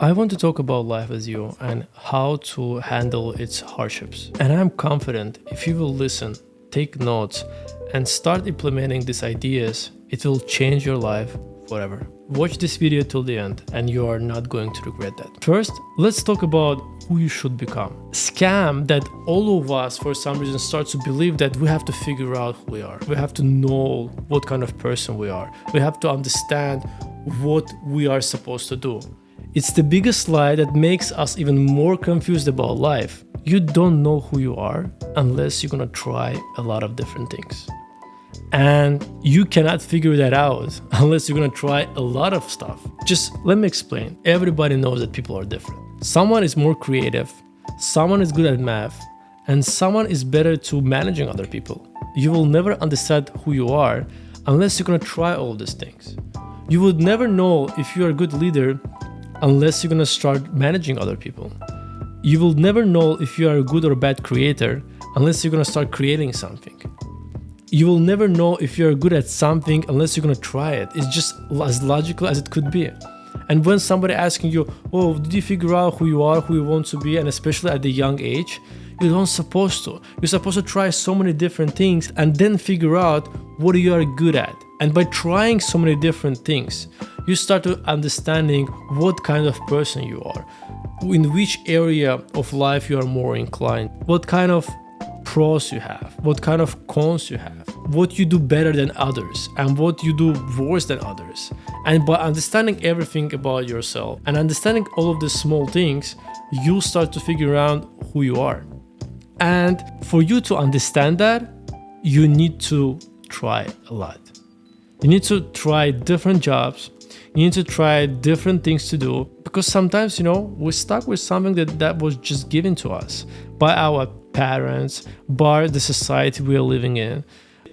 I want to talk about life as you and how to handle its hardships. And I'm confident if you will listen, take notes, and start implementing these ideas, it will change your life forever. Watch this video till the end and you are not going to regret that. First, let's talk about who you should become. Scam that all of us for some reason start to believe that we have to figure out who we are. We have to know what kind of person we are. We have to understand what we are supposed to do. It's the biggest lie that makes us even more confused about life. You don't know who you are unless you're gonna try a lot of different things. And you cannot figure that out unless you're gonna try a lot of stuff. Just let me explain. Everybody knows that people are different. Someone is more creative, someone is good at math, and someone is better to managing other people. You will never understand who you are unless you're gonna try all these things. You would never know if you're a good leader unless you're gonna start managing other people. You will never know if you are a good or bad creator unless you're gonna start creating something. You will never know if you're good at something unless you're gonna try it. It's just as logical as it could be. And when somebody asking you, oh, did you figure out who you are, who you want to be, and especially at the young age, you don't supposed to. You're supposed to try so many different things and then figure out what you are good at. And by trying so many different things, you start to understanding what kind of person you are, in which area of life you are more inclined, what kind of pros you have, what kind of cons you have, what you do better than others, and what you do worse than others. And by understanding everything about yourself and understanding all of the small things, you'll start to figure out who you are. And for you to understand that, you need to try a lot. You need to try different jobs. You need to try different things to do, because sometimes, we're stuck with something that was just given to us by our parents, by the society we are living in.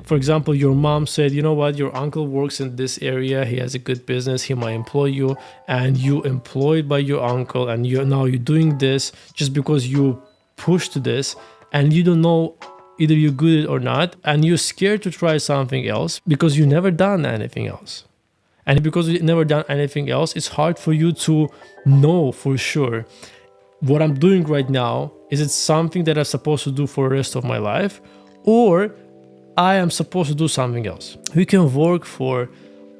For example, your mom said, you know what, your uncle works in this area, he has a good business, he might employ you, and you employed by your uncle, and you're doing this just because you pushed to this, and you don't know either you're good or not, and you're scared to try something else because you never done anything else. And because you've never done anything else, it's hard for you to know for sure what I'm doing right now. Is it something that I'm supposed to do for the rest of my life? Or I am supposed to do something else? We can work for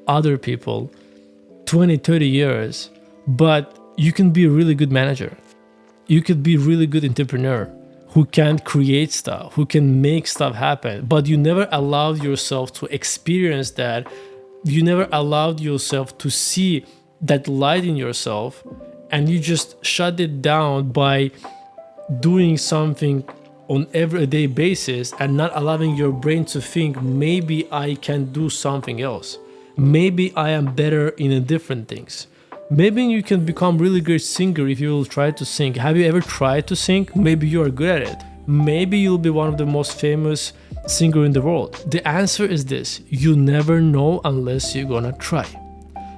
other people 20, 30 years, but you can be a really good manager. You could be a really good entrepreneur who can create stuff, who can make stuff happen, but you never allowed yourself to experience that. You never allowed yourself to see that light in yourself, and you just shut it down by doing something on everyday basis and not allowing your brain to think, maybe I can do something else. Maybe I am better in different things. Maybe you can become really great singer if you will try to sing. Have you ever tried to sing? Maybe you are good at it. Maybe you'll be one of the most famous singer in the world. The answer is this: you never know unless you're gonna try.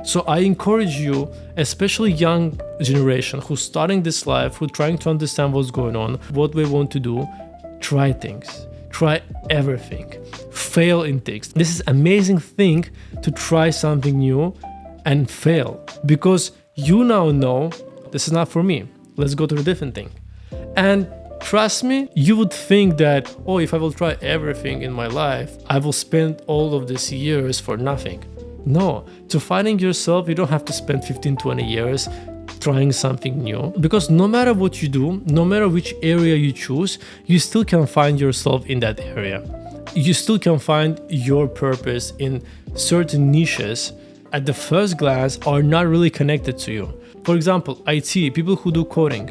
So I encourage you, especially young generation who's starting this life, who's trying to understand what's going on, what we want to do, try things. Try everything. Fail in things. This is amazing thing to try something new and fail, because you now know this is not for me. Let's go to a different thing. And trust me, you would think that, oh, if I will try everything in my life, I will spend all of these years for nothing. No, to finding yourself, you don't have to spend 15, 20 years trying something new, because no matter what you do, no matter which area you choose, you still can find yourself in that area. You still can find your purpose in certain niches at the first glance are not really connected to you. For example, IT, people who do coding.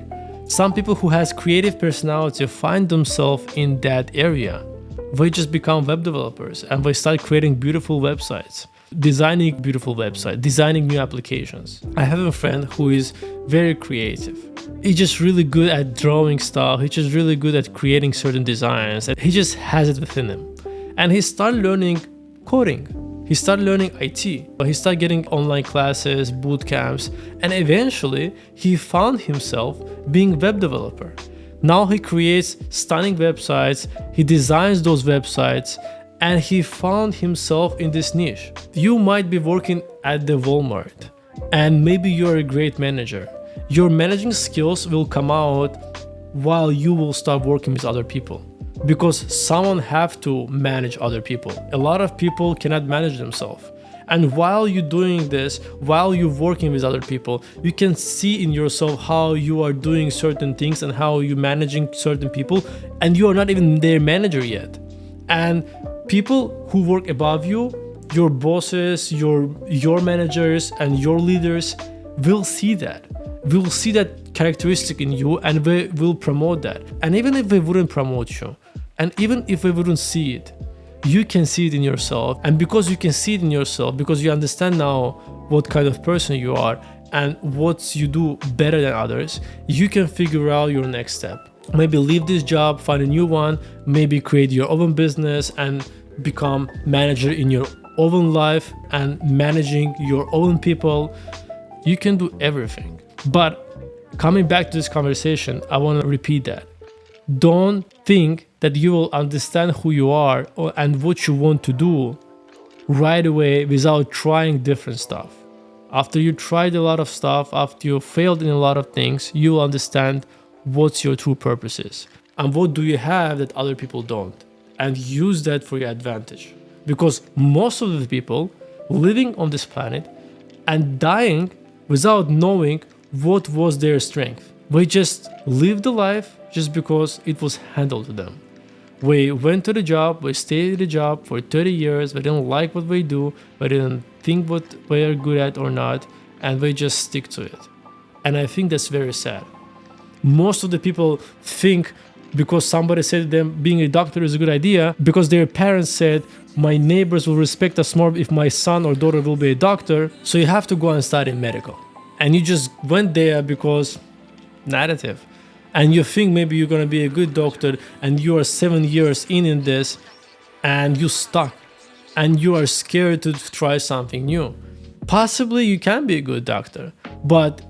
Some people who has creative personality find themselves in that area. They just become web developers and they start creating beautiful websites, designing beautiful websites, designing new applications. I have a friend who is very creative. He's just really good at drawing stuff. He's just really good at creating certain designs. And he just has it within him. And he started learning coding. He started learning IT. He started getting online classes, boot camps, and eventually he found himself being web developer. Now he creates stunning websites, he designs those websites, and he found himself in this niche. You might be working at the Walmart, and maybe you're a great manager. Your managing skills will come out while you will start working with other people, because someone have to manage other people. A lot of people cannot manage themselves. And while you're doing this, while you're working with other people, you can see in yourself how you are doing certain things and how you're managing certain people, and you are not even their manager yet. And people who work above you, your bosses, your managers and your leaders will see that. Will see that characteristic in you, and they will promote that. And even if they wouldn't promote you, and even if they wouldn't see it, you can see it in yourself. And because you can see it in yourself, because you understand now what kind of person you are and what you do better than others, you can figure out your next step. Maybe leave this job, find a new one, maybe create your own business and become manager in your own life and managing your own people. You can do everything. But coming back to this conversation, I want to repeat that. Don't think that you will understand who you are and what you want to do right away without trying different stuff. After you tried a lot of stuff, after you failed in a lot of things, you will understand what's your true purpose is and what do you have that other people don't, and use that for your advantage. Because most of the people living on this planet and dying without knowing what was their strength. They just lived the life just because it was handled to them. We went to the job, we stayed at the job for 30 years, we didn't like what we do, we didn't think what we are good at or not, and we just stick to it. And I think that's very sad. Most of the people think because somebody said to them being a doctor is a good idea, because their parents said, my neighbors will respect us more if my son or daughter will be a doctor, so you have to go and study medical. And you just went there because narrative. And you think maybe you're going to be a good doctor, and you are 7 years in this and you stuck and you are scared to try something new. Possibly you can be a good doctor, but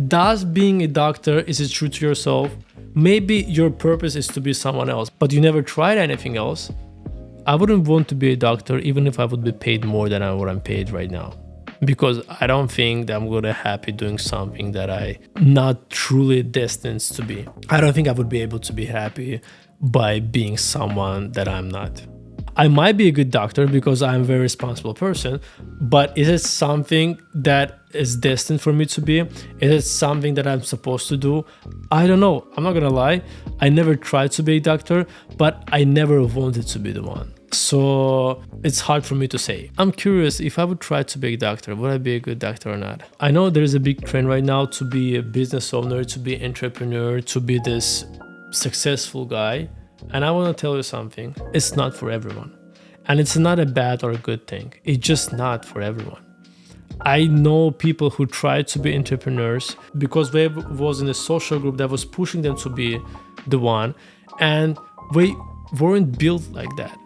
does being a doctor, is it true to yourself? Maybe your purpose is to be someone else, but you never tried anything else. I wouldn't want to be a doctor even if I would be paid more than what I'm paid right now, because I don't think that I'm going to be happy doing something that I'm not truly destined to be. I don't think I would be able to be happy by being someone that I'm not. I might be a good doctor because I'm a very responsible person, but is it something that is destined for me to be? Is it something that I'm supposed to do? I don't know. I'm not gonna lie. I never tried to be a doctor, but I never wanted to be the one. So it's hard for me to say. I'm curious, if I would try to be a doctor, would I be a good doctor or not? I know there is a big trend right now to be a business owner, to be an entrepreneur, to be this successful guy. And I want to tell you something. It's not for everyone. And it's not a bad or a good thing. It's just not for everyone. I know people who tried to be entrepreneurs because they was in a social group that was pushing them to be the one, and they weren't built like that.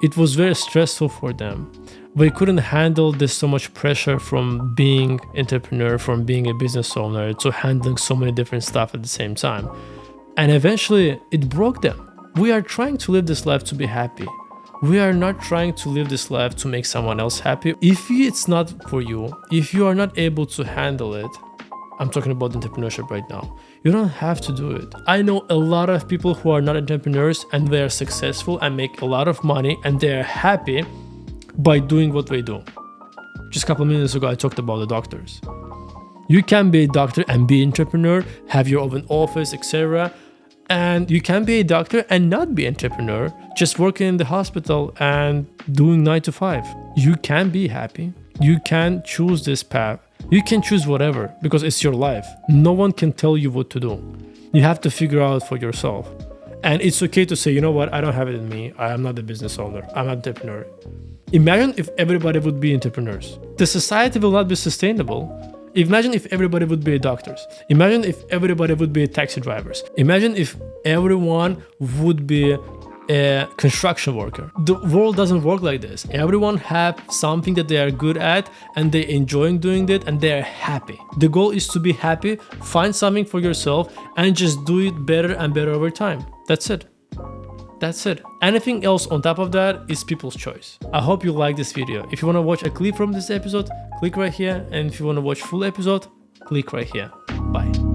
It was very stressful for them. They couldn't handle this so much pressure from being entrepreneur, from being a business owner, to handling so many different stuff at the same time. And eventually it broke them. We are trying to live this life to be happy. We are not trying to live this life to make someone else happy. If it's not for you, if you are not able to handle it, I'm talking about entrepreneurship right now, you don't have to do it. I know a lot of people who are not entrepreneurs and they are successful and make a lot of money and they are happy by doing what they do. Just a couple minutes ago, I talked about the doctors. You can be a doctor and be an entrepreneur, have your own office, etc. And you can be a doctor and not be an entrepreneur, just working in the hospital and doing 9 to 5. You can be happy. You can choose this path. You can choose whatever because it's your life. No one can tell you what to do. You have to figure out for yourself. And it's okay to say, you know what, I don't have it in me. I am not a business owner. I'm an entrepreneur. Imagine if everybody would be entrepreneurs. The society will not be sustainable. Imagine if everybody would be doctors. Imagine if everybody would be taxi drivers. Imagine if everyone would be a construction worker. The world doesn't work like this. Everyone have something that they are good at and they enjoying doing it and they are happy. The goal is to be happy, find something for yourself and just do it better and better over time. That's it. That's it. Anything else on top of that is people's choice. I hope you like this video. If you want to watch a clip from this episode, click right here. And if you want to watch full episode, click right here. Bye.